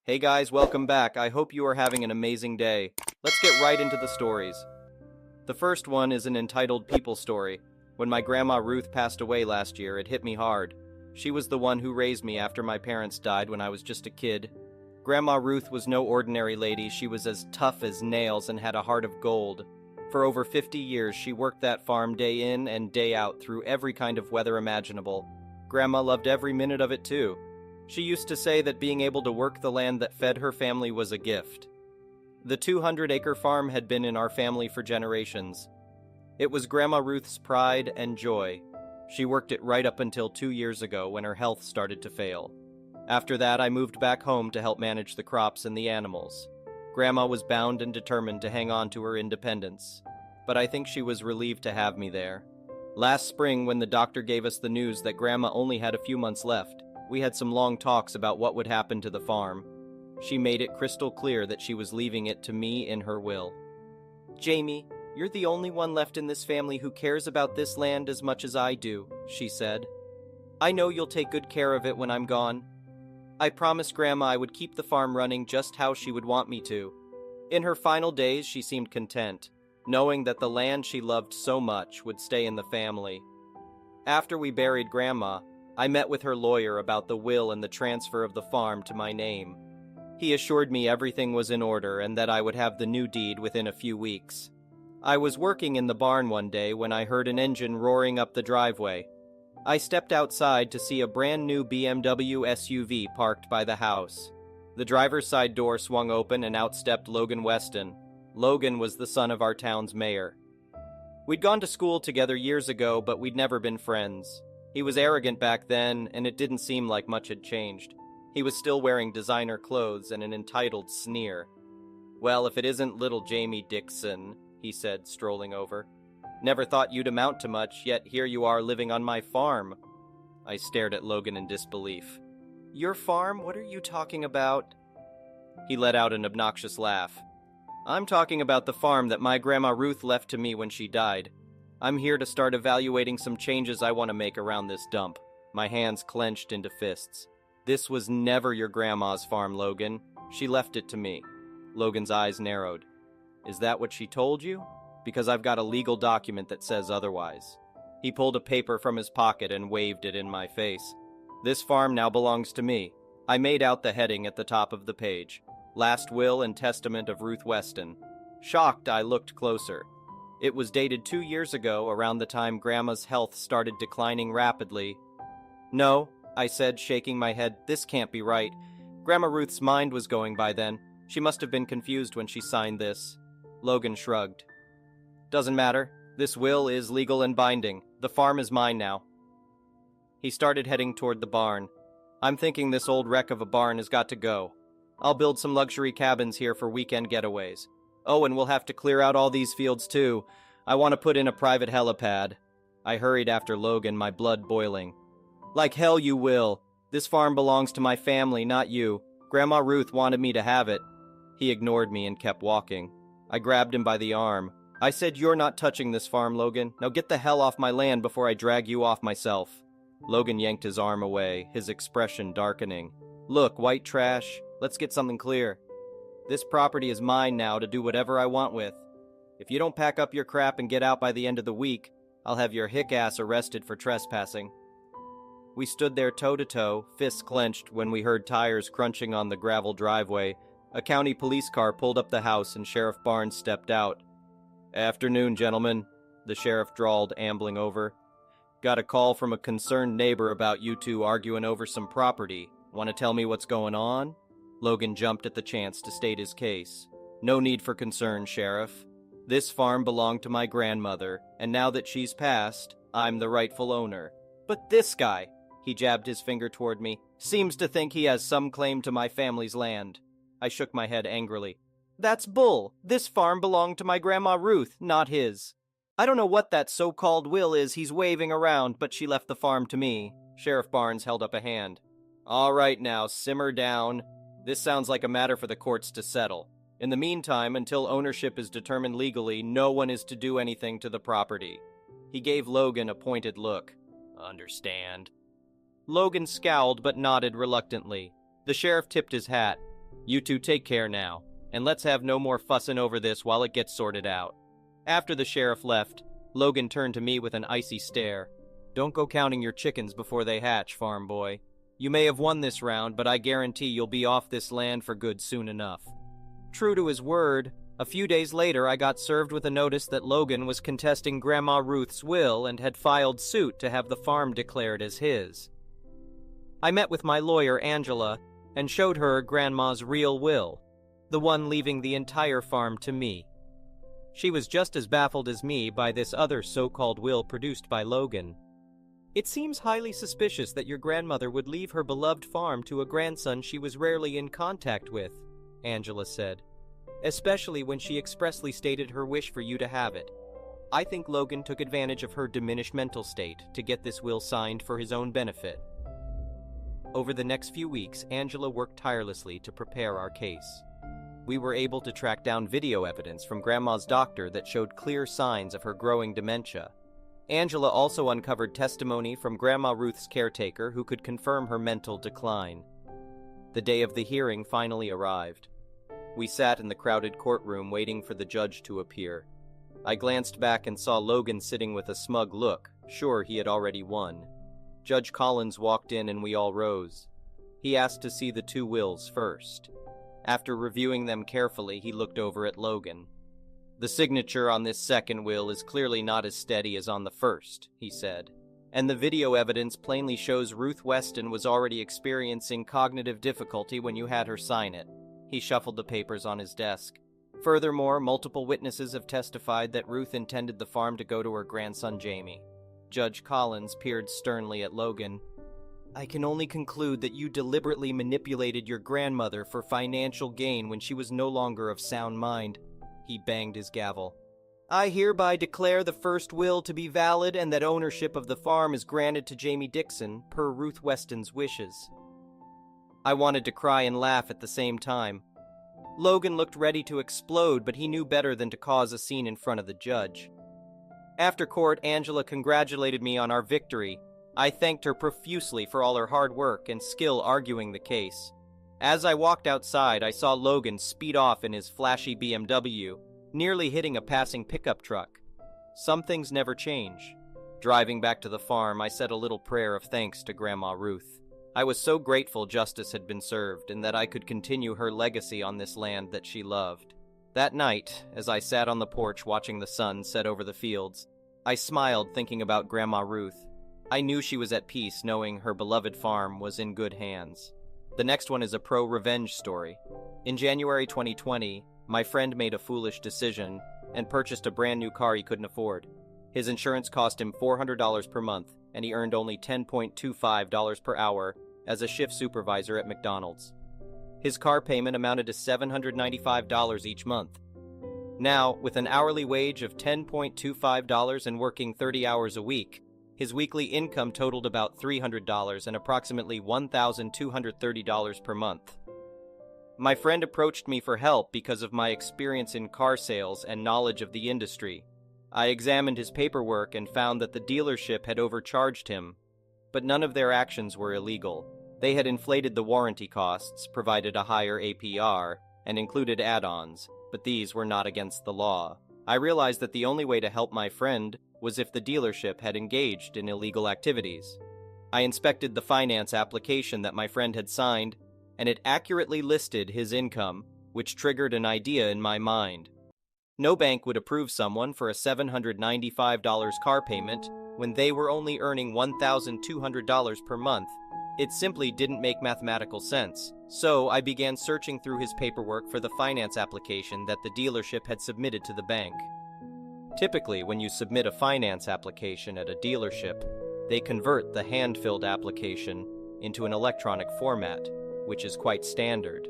Hey guys, welcome back. I hope you are having an amazing day. Let's get right into the stories. The first one is an entitled People Story. When my grandma Ruth passed away last year, it hit me hard. She was the one who raised me after my parents died when I was just a kid. Grandma Ruth was no ordinary lady. She was as tough as nails and had a heart of gold. For over 50 years, she worked that farm day in and day out through every kind of weather imaginable. Grandma loved every minute of it too. She used to say that being able to work the land that fed her family was a gift. The 200-acre farm had been in our family for generations. It was Grandma Ruth's pride and joy. She worked it right up until 2 years ago when her health started to fail. After that, I moved back home to help manage the crops and the animals. Grandma was bound and determined to hang on to her independence, but I think she was relieved to have me there. Last spring, when the doctor gave us the news that Grandma only had a few months left, we had some long talks about what would happen to the farm. She made it crystal clear that she was leaving it to me in her will. "Jamie, you're the only one left in this family who cares about this land as much as I do," she said. "I know you'll take good care of it when I'm gone." I promised Grandma I would keep the farm running just how she would want me to. In her final days, she seemed content, knowing that the land she loved so much would stay in the family. After we buried Grandma, I met with her lawyer about the will and the transfer of the farm to my name. He assured me everything was in order and that I would have the new deed within a few weeks. I was working in the barn one day when I heard an engine roaring up the driveway. I stepped outside to see a brand new BMW SUV parked by the house. The driver's side door swung open and out stepped Logan Weston. Logan was the son of our town's mayor. We'd gone to school together years ago, but we'd never been friends. He was arrogant back then, and it didn't seem like much had changed. He was still wearing designer clothes and an entitled sneer. "Well, if it isn't little Jamie Dixon," he said, strolling over. "Never thought you'd amount to much, yet here you are living on my farm." I stared at Logan in disbelief. "Your farm? What are you talking about?" He let out an obnoxious laugh. "I'm talking about the farm that my Grandma Ruth left to me when she died. I'm here to start evaluating some changes I want to make around this dump." My hands clenched into fists. "This was never your grandma's farm, Logan. She left it to me." Logan's eyes narrowed. "Is that what she told you? Because I've got a legal document that says otherwise." He pulled a paper from his pocket and waved it in my face. "This farm now belongs to me." I made out the heading at the top of the page. "Last Will and Testament of Ruth Weston." Shocked, I looked closer. It was dated 2 years ago, around the time Grandma's health started declining rapidly. "No," I said, shaking my head, "this can't be right. Grandma Ruth's mind was going by then. She must have been confused when she signed this." Logan shrugged. "Doesn't matter. This will is legal and binding. The farm is mine now." He started heading toward the barn. "I'm thinking this old wreck of a barn has got to go. I'll build some luxury cabins here for weekend getaways. Oh, and we'll have to clear out all these fields too. I want to put in a private helipad." I hurried after Logan, my blood boiling. "Like hell you will. This farm belongs to my family, not you. Grandma Ruth wanted me to have it." He ignored me and kept walking. I grabbed him by the arm. "I said you're not touching this farm, Logan. Now get the hell off my land before I drag you off myself." Logan yanked his arm away, his expression darkening. "Look, white trash, let's get something clear. This property is mine now to do whatever I want with. If you don't pack up your crap and get out by the end of the week, I'll have your hick ass arrested for trespassing." We stood there toe-to-toe, fists clenched, when we heard tires crunching on the gravel driveway. A county police car pulled up the house and Sheriff Barnes stepped out. "Afternoon, gentlemen," the sheriff drawled, ambling over. "Got a call from a concerned neighbor about you two arguing over some property. Want to tell me what's going on?" Logan jumped at the chance to state his case. "No need for concern, Sheriff. This farm belonged to my grandmother, and now that she's passed, I'm the rightful owner. But this guy," he jabbed his finger toward me, "seems to think he has some claim to my family's land." I shook my head angrily. "That's bull. This farm belonged to my Grandma Ruth, not his. I don't know what that so-called will is he's waving around, but she left the farm to me." Sheriff Barnes held up a hand. "All right now, simmer down. This sounds like a matter for the courts to settle. In the meantime, until ownership is determined legally, no one is to do anything to the property." He gave Logan a pointed look. "Understand?" Logan scowled but nodded reluctantly. The sheriff tipped his hat. You two take care now, and let's have no more fussing over this while it gets sorted out. After the sheriff left, Logan turned to me with an icy stare. Don't go counting your chickens before they hatch, farm boy. You may have won this round, but I guarantee you'll be off this land for good soon enough. True to his word, a few days later I got served with a notice that Logan was contesting Grandma Ruth's will and had filed suit to have the farm declared as his. I met with my lawyer, Angela, and showed her Grandma's real will, the one leaving the entire farm to me. She was just as baffled as me by this other so-called will produced by Logan. It seems highly suspicious that your grandmother would leave her beloved farm to a grandson she was rarely in contact with, Angela said, especially when she expressly stated her wish for you to have it. I think Logan took advantage of her diminished mental state to get this will signed for his own benefit. Over the next few weeks, Angela worked tirelessly to prepare our case. We were able to track down video evidence from Grandma's doctor that showed clear signs of her growing dementia. Angela also uncovered testimony from Grandma Ruth's caretaker who could confirm her mental decline. The day of the hearing finally arrived. We sat in the crowded courtroom waiting for the judge to appear. I glanced back and saw Logan sitting with a smug look, sure he had already won. Judge Collins walked in and we all rose. He asked to see the two wills first. After reviewing them carefully, he looked over at Logan. The signature on this second will is clearly not as steady as on the first, he said, and the video evidence plainly shows Ruth Weston was already experiencing cognitive difficulty when you had her sign it. He shuffled the papers on his desk. Furthermore, multiple witnesses have testified that Ruth intended the farm to go to her grandson Jamie. Judge Collins peered sternly at Logan. I can only conclude that you deliberately manipulated your grandmother for financial gain when she was no longer of sound mind. He banged his gavel. I hereby declare the first will to be valid and that ownership of the farm is granted to Jamie Dixon per Ruth Weston's wishes. I wanted to cry and laugh at the same time. Logan looked ready to explode, but he knew better than to cause a scene in front of the judge. After court, Angela congratulated me on our victory. I thanked her profusely for all her hard work and skill arguing the case. As I walked outside, I saw Logan speed off in his flashy BMW, nearly hitting a passing pickup truck. Some things never change. Driving back to the farm, I said a little prayer of thanks to Grandma Ruth. I was so grateful justice had been served and that I could continue her legacy on this land that she loved. That night, as I sat on the porch watching the sun set over the fields, I smiled thinking about Grandma Ruth. I knew she was at peace knowing her beloved farm was in good hands. The next one is a pro-revenge story. In January 2020, my friend made a foolish decision and purchased a brand new car he couldn't afford. His insurance cost him $400 per month, and he earned only $10.25 per hour as a shift supervisor at McDonald's. His car payment amounted to $795 each month. Now, with an hourly wage of $10.25 and working 30 hours a week, his weekly income totaled about $300 and approximately $1,230 per month. My friend approached me for help because of my experience in car sales and knowledge of the industry. I examined his paperwork and found that the dealership had overcharged him, but none of their actions were illegal. They had inflated the warranty costs, provided a higher APR, and included add-ons, but these were not against the law. I realized that the only way to help my friend was if the dealership had engaged in illegal activities. I inspected the finance application that my friend had signed, and it accurately listed his income, which triggered an idea in my mind. No bank would approve someone for a $795 car payment when they were only earning $1,200 per month. It simply didn't make mathematical sense. So I began searching through his paperwork for the finance application that the dealership had submitted to the bank. Typically, when you submit a finance application at a dealership, they convert the hand-filled application into an electronic format, which is quite standard.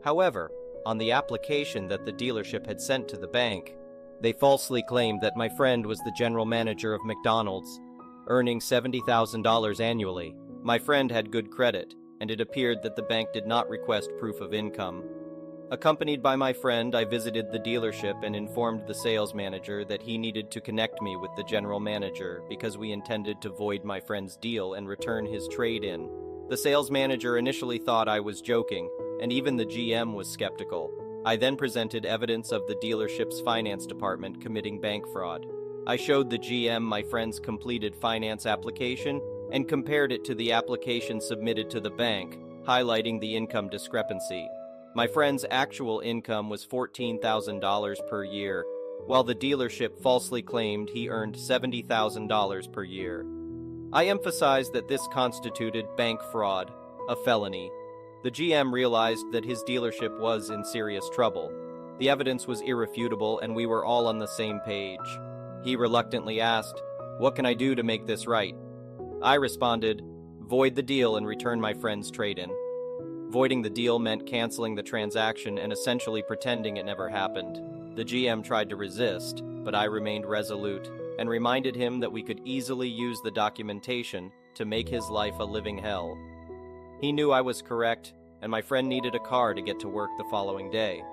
However, on the application that the dealership had sent to the bank, they falsely claimed that my friend was the general manager of McDonald's, earning $70,000 annually. My friend had good credit, and it appeared that the bank did not request proof of income. Accompanied by my friend, I visited the dealership and informed the sales manager that he needed to connect me with the general manager because we intended to void my friend's deal and return his trade-in. The sales manager initially thought I was joking and even the GM was skeptical. I then presented evidence of the dealership's finance department committing bank fraud. I showed the GM my friend's completed finance application and compared it to the application submitted to the bank, highlighting the income discrepancy. My friend's actual income was $14,000 per year, while the dealership falsely claimed he earned $70,000 per year. I emphasized that this constituted bank fraud, a felony. The GM realized that his dealership was in serious trouble. The evidence was irrefutable and we were all on the same page. He reluctantly asked, "What can I do to make this right?" I responded, "Void the deal and return my friend's trade-in." Voiding the deal meant canceling the transaction and essentially pretending it never happened. The GM tried to resist, but I remained resolute and reminded him that we could easily use the documentation to make his life a living hell. He knew I was correct, and my friend needed a car to get to work the following day.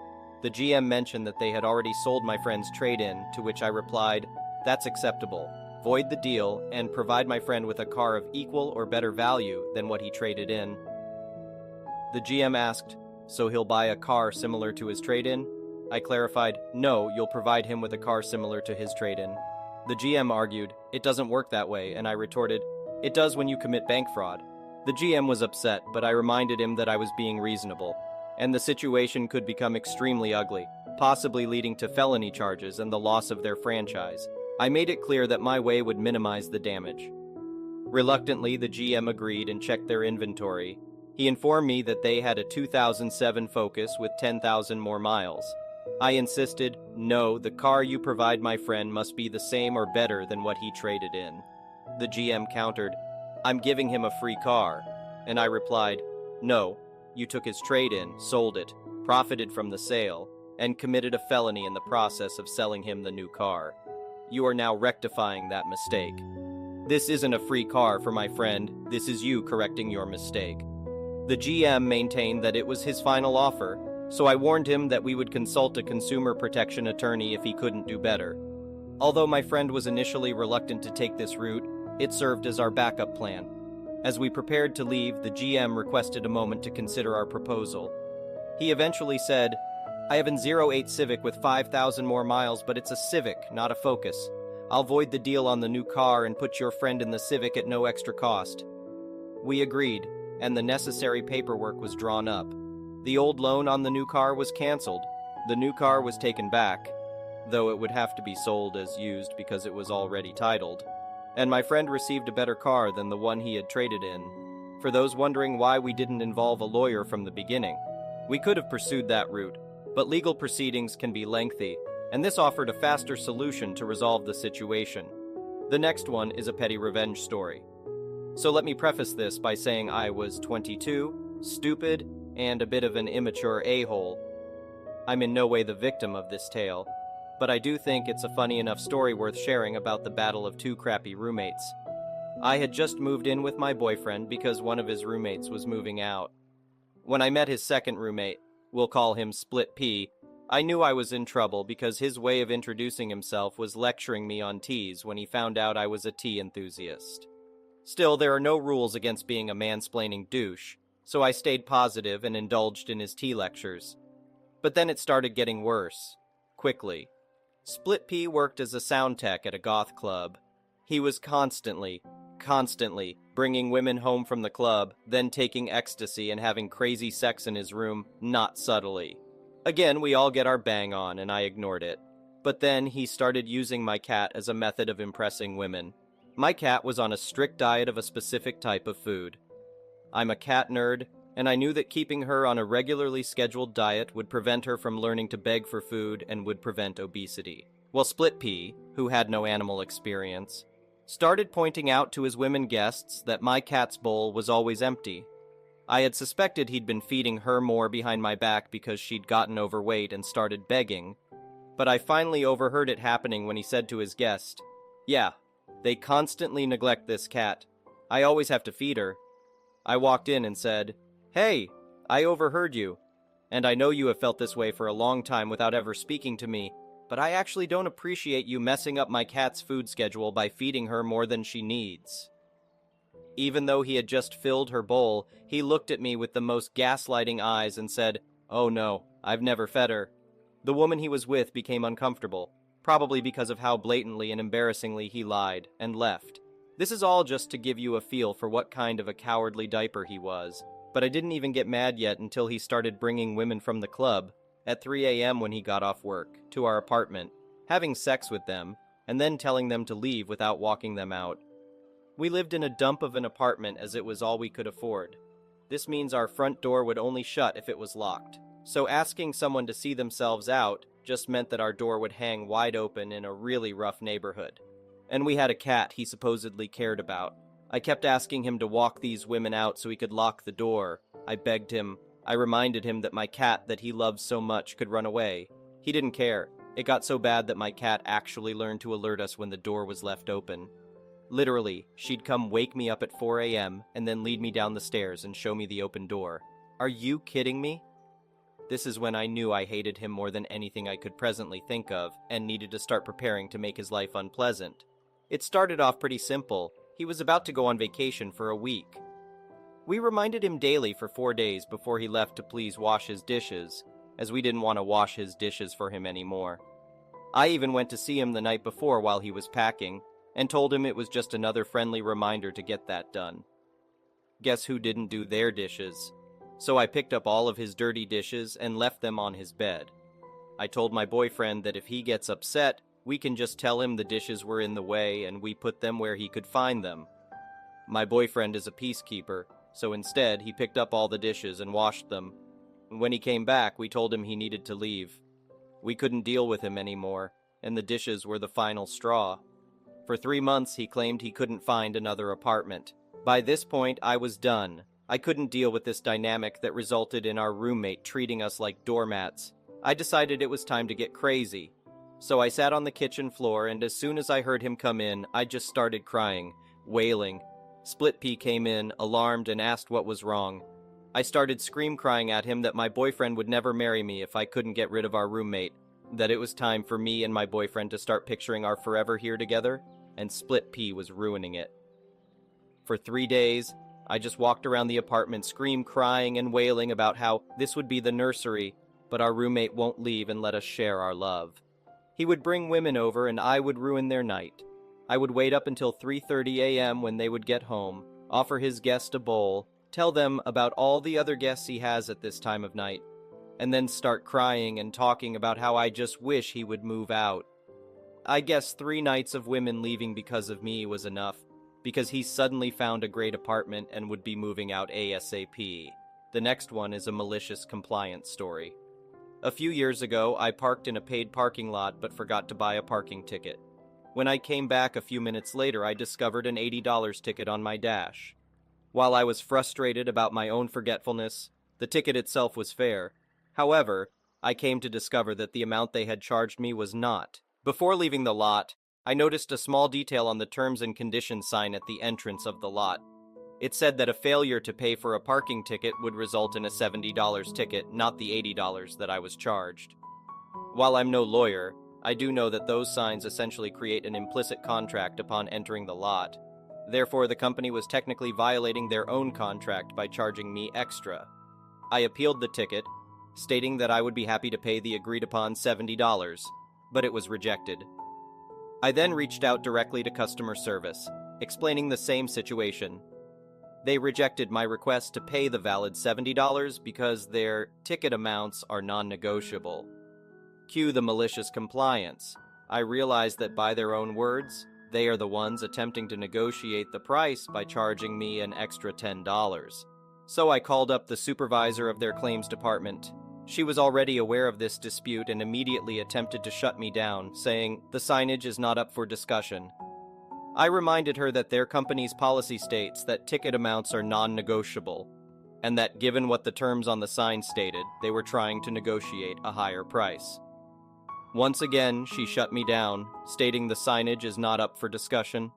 The GM mentioned that they had already sold my friend's trade-in, to which I replied, "That's acceptable. Void the deal and provide my friend with a car of equal or better value than what he traded in." The GM asked, "So he'll buy a car similar to his trade-in?" I clarified, "No, you'll provide him with a car similar to his trade-in." The GM argued, "It doesn't work that way," and I retorted, "It does when you commit bank fraud." The GM was upset, but I reminded him that I was being reasonable, and the situation could become extremely ugly, possibly leading to felony charges and the loss of their franchise. I made it clear that my way would minimize the damage. Reluctantly, the GM agreed and checked their inventory. He informed me that they had a 2007 Focus with 10,000 more miles. I insisted, "No, the car you provide my friend must be the same or better than what he traded in." The GM countered, "I'm giving him a free car." And I replied, "No, you took his trade-in, sold it, profited from the sale, and committed a felony in the process of selling him the new car. You are now rectifying that mistake. This isn't a free car for my friend, this is you correcting your mistake." The GM maintained that it was his final offer, so I warned him that we would consult a consumer protection attorney if he couldn't do better. Although my friend was initially reluctant to take this route, it served as our backup plan. As we prepared to leave, the GM requested a moment to consider our proposal. He eventually said, "I have an 08 Civic with 5,000 more miles, but it's a Civic, not a Focus. I'll void the deal on the new car and put your friend in the Civic at no extra cost." We agreed, and the necessary paperwork was drawn up. The old loan on the new car was canceled. The new car was taken back, though it would have to be sold as used because it was already titled. And my friend received a better car than the one he had traded in. For those wondering why we didn't involve a lawyer from the beginning, we could have pursued that route, but legal proceedings can be lengthy, and this offered a faster solution to resolve the situation. The next one is a petty revenge story. So let me preface this by saying I was 22, stupid, and a bit of an immature a-hole. I'm in no way the victim of this tale, but I do think it's a funny enough story worth sharing about the battle of two crappy roommates. I had just moved in with my boyfriend because one of his roommates was moving out. When I met his second roommate, we'll call him Split P, I knew I was in trouble because his way of introducing himself was lecturing me on teas when he found out I was a tea enthusiast. Still, there are no rules against being a mansplaining douche, so I stayed positive and indulged in his tea lectures. But then it started getting worse. Quickly. Split P worked as a sound tech at a goth club. He was constantly bringing women home from the club, then taking ecstasy and having crazy sex in his room, not subtly. Again, we all get our bang on, and I ignored it. But then he started using my cat as a method of impressing women. My cat was on a strict diet of a specific type of food. I'm a cat nerd, and I knew that keeping her on a regularly scheduled diet would prevent her from learning to beg for food and would prevent obesity. Well, Split P, who had no animal experience, started pointing out to his women guests that my cat's bowl was always empty. I had suspected he'd been feeding her more behind my back because she'd gotten overweight and started begging, but I finally overheard it happening when he said to his guest, "Yeah, they constantly neglect this cat. I always have to feed her." I walked in and said, "Hey, I overheard you, and I know you have felt this way for a long time without ever speaking to me, but I actually don't appreciate you messing up my cat's food schedule by feeding her more than she needs." Even though he had just filled her bowl, he looked at me with the most gaslighting eyes and said, "Oh no, I've never fed her." The woman he was with became uncomfortable, probably because of how blatantly and embarrassingly he lied, and left. This is all just to give you a feel for what kind of a cowardly diaper he was. But I didn't even get mad yet until he started bringing women from the club, at 3 a.m. when he got off work, to our apartment, having sex with them, and then telling them to leave without walking them out. We lived in a dump of an apartment as it was all we could afford. This means our front door would only shut if it was locked. So asking someone to see themselves out just meant that our door would hang wide open in a really rough neighborhood. And we had a cat he supposedly cared about. I kept asking him to walk these women out so he could lock the door. I begged him. I reminded him that my cat that he loved so much could run away. He didn't care. It got so bad that my cat actually learned to alert us when the door was left open. Literally, she'd come wake me up at 4 a.m. and then lead me down the stairs and show me the open door. Are you kidding me? This is when I knew I hated him more than anything I could presently think of and needed to start preparing to make his life unpleasant. It started off pretty simple. He was about to go on vacation for a week. We reminded him daily for 4 days before he left to please wash his dishes, as we didn't want to wash his dishes for him anymore. I even went to see him the night before while he was packing, and told him it was just another friendly reminder to get that done. Guess who didn't do their dishes? So I picked up all of his dirty dishes and left them on his bed. I told my boyfriend that if he gets upset, we can just tell him the dishes were in the way and we put them where he could find them. My boyfriend is a peacekeeper, so instead he picked up all the dishes and washed them. When he came back, we told him he needed to leave. We couldn't deal with him anymore, and the dishes were the final straw. For 3 months, he claimed he couldn't find another apartment. By this point, I was done. I couldn't deal with this dynamic that resulted in our roommate treating us like doormats. I decided it was time to get crazy. So I sat on the kitchen floor, and as soon as I heard him come in, I just started crying, wailing. Split Pea came in, alarmed, and asked what was wrong. I started scream-crying at him that my boyfriend would never marry me if I couldn't get rid of our roommate, that it was time for me and my boyfriend to start picturing our forever here together, and Split Pea was ruining it. For 3 days, I just walked around the apartment crying and wailing about how this would be the nursery, but our roommate won't leave and let us share our love. He would bring women over and I would ruin their night. I would wait up until 3:30 a.m. when they would get home, offer his guest a bowl, tell them about all the other guests he has at this time of night, and then start crying and talking about how I just wish he would move out. I guess 3 nights of women leaving because of me was enough, because he suddenly found a great apartment and would be moving out ASAP. The next one is a malicious compliance story. A few years ago, I parked in a paid parking lot but forgot to buy a parking ticket. When I came back a few minutes later, I discovered an $80 ticket on my dash. While I was frustrated about my own forgetfulness, the ticket itself was fair. However, I came to discover that the amount they had charged me was not. Before leaving the lot, I noticed a small detail on the terms and conditions sign at the entrance of the lot. It said that a failure to pay for a parking ticket would result in a $70 ticket, not the $80 that I was charged. While I'm no lawyer, I do know that those signs essentially create an implicit contract upon entering the lot. Therefore, the company was technically violating their own contract by charging me extra. I appealed the ticket, stating that I would be happy to pay the agreed-upon $70, but it was rejected. I then reached out directly to customer service, explaining the same situation. They rejected my request to pay the valid $70 because their ticket amounts are non-negotiable. Cue the malicious compliance. I realized that by their own words, they are the ones attempting to negotiate the price by charging me an extra $10. So I called up the supervisor of their claims department. She was already aware of this dispute and immediately attempted to shut me down, saying, "The signage is not up for discussion." I reminded her that their company's policy states that ticket amounts are non-negotiable, and that given what the terms on the sign stated, they were trying to negotiate a higher price. Once again, she shut me down, stating the signage is not up for discussion.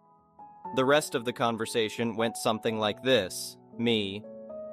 The rest of the conversation went something like this. Me: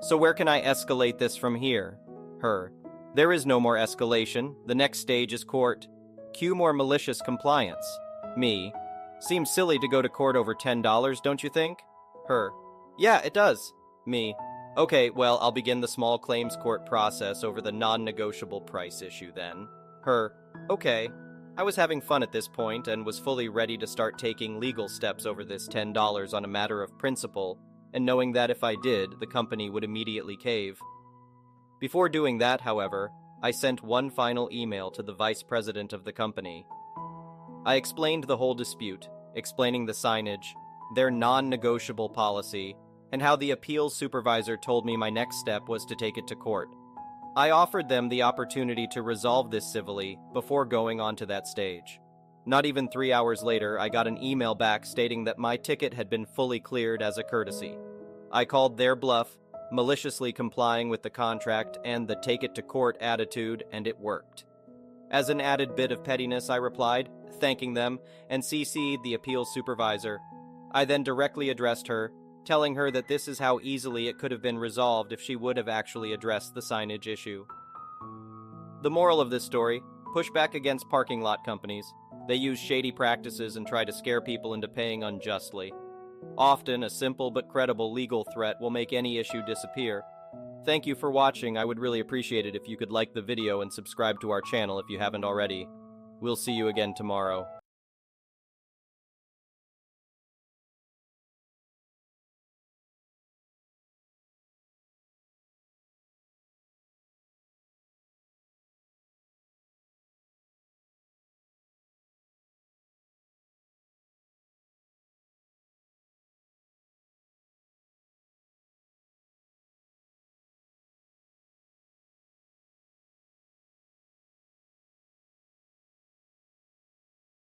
"So where can I escalate this from here?" Her: "There is no more escalation. The next stage is court." Cue more malicious compliance. Me: "Seems silly to go to court over $10, don't you think?" Her: Yeah, it does. Me. Okay, well, I'll begin the small claims court process over the non-negotiable price issue then. Her. Okay. I was having fun at this point and was fully ready to start taking legal steps over this $10 on a matter of principle, and knowing that if I did, the company would immediately cave. Before doing that, however, I sent one final email to the vice president of the company. I explained the whole dispute, explaining the signage, their non-negotiable policy, and how the appeals supervisor told me my next step was to take it to court. I offered them the opportunity to resolve this civilly before going on to that stage. Not even 3 hours later, I got an email back stating that my ticket had been fully cleared as a courtesy. I called their bluff, maliciously complying with the contract and the take-it-to-court attitude, and it worked. As an added bit of pettiness, I replied, thanking them, and CC'd the appeals supervisor. I then directly addressed her, telling her that this is how easily it could have been resolved if she would have actually addressed the signage issue. The moral of this story: push back against parking lot companies. They use shady practices and try to scare people into paying unjustly. Often, a simple but credible legal threat will make any issue disappear. Thank you for watching. I would really appreciate it if you could like the video and subscribe to our channel if you haven't already. We'll see you again tomorrow.